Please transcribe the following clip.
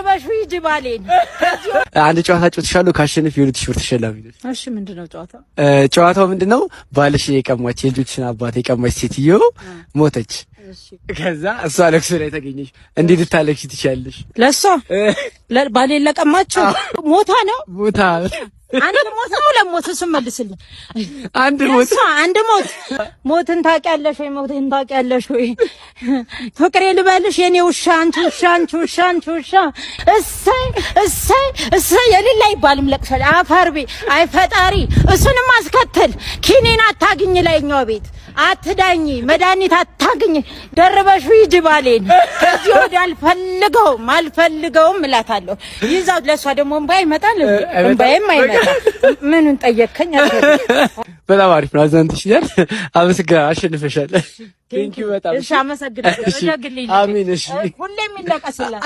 ደርበሽ ሂጂ ባሌን። አንድ ጨዋታ ጨዋታሻለሁ ካሸነፍ የ2,000 ብር ተሸላሚ ነሽ። እሺ ምንድነው ጨዋታው? ጨዋታው ምንድነው? ባልሽ የቀማች የልጆችን አባት የቀማች ሴትዮ ሞተች። ከዛ እሷ ለቅሶ ላይ ተገኘሽ። እንዴት ልታለቅሽ ትችያለሽ? ለሷ ባሌን ለቀማቸው ሞታ ነው ሞታ አንድ ሞት ነው ለሞት እሱ መልስልኝ። አንድ ሞት ሞትን ታውቂያለሽ ወይ? ሞትን ታውቂያለሽ ወይ? ፍቅሬ ልበልሽ የኔ ውሻ አንቺ ውሻ እሰይ የሌላ አይባልም ለቅሶ አፈርቤ አይ ፈጣሪ እሱንም አስከትል ኪኒን አታግኝ ላይኛው ቤት አትዳኝ መድኃኒት አታግኝ ደርበሽ ሂጂ ባሌን ከዚህ ወዲያ አልፈልገውም እላታለሁ። ይዛው ለሷ ደግሞ እምባይ ይመጣል እምባይም አይመጣ ምኑን ጠየቅከኝ? በጣም አሪፍ ነው። አዛንትሽኛል። አመስግና አሸንፈሻል። ቴንኪው በጣም እሺ፣ አመሰግናለሁ። አሜን። እሺ፣ ሁሌም ይለቀስላል።